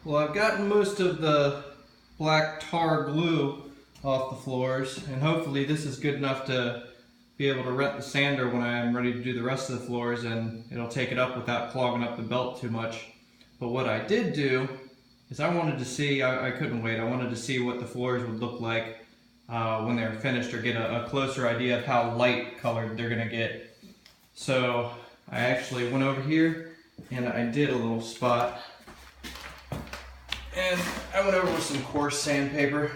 Well, I've gotten most of the black tar glue off the floors, and hopefully this is good enough to be able to rent the sander when I'm ready to do the rest of the floors, and it'll take it up without clogging up the belt too much. But what I did do is I wanted to see, I couldn't wait, I wanted to see what the floors would look like when they're finished, or get a closer idea of how light colored they're gonna get. So I actually went over here and I did a little spot. And I went over with some coarse sandpaper,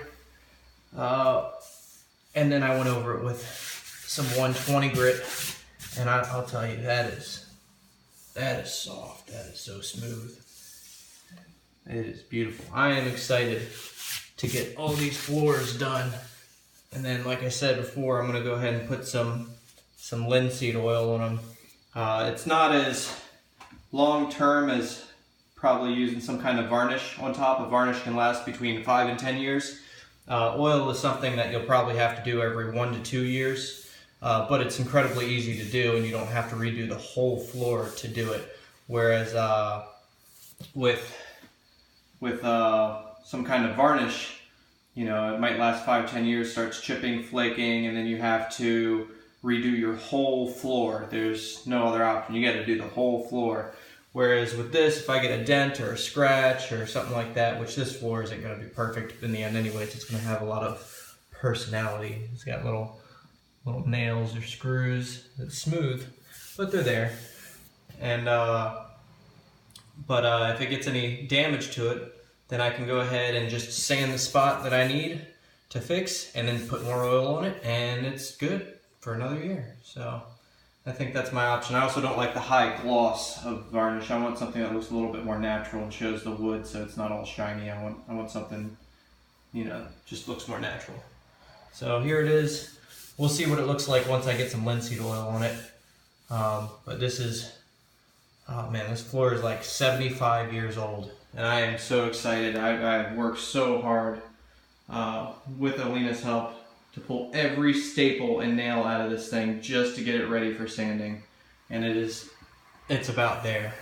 and then I went over it with some 120 grit, and I'll tell you, that is soft. That is so smooth. It is beautiful. I am excited to get all these floors done, and then, like I said before, I'm going to go ahead and put some linseed oil on them. It's not as long term as probably using some kind of varnish on top. A varnish can last between 5 and 10 years. Oil is something that you'll probably have to do every 1 to 2 years, but it's incredibly easy to do, and you don't have to redo the whole floor to do it. Whereas with some kind of varnish, you know, it might last 5, 10 years, starts chipping, flaking, and then you have to redo your whole floor. There's no other option. You got to do the whole floor. Whereas with this, if I get a dent or a scratch or something like that, which this floor isn't going to be perfect in the end anyways, it's going to have a lot of personality. It's got little nails or screws. It's smooth, but they're there. And if it gets any damage to it, then I can go ahead and just sand the spot that I need to fix, and then put more oil on it, and it's good for another year. So I think that's my option. I also don't like the high gloss of varnish. I want something that looks a little bit more natural and shows the wood, so it's not all shiny. I want something, you know, just looks more natural. So here it is. We'll see what it looks like once I get some linseed oil on it. But this is, oh man, this floor is like 75 years old, and I am so excited. I've worked so hard with Alina's help to pull every staple and nail out of this thing just to get it ready for sanding, and it's about there.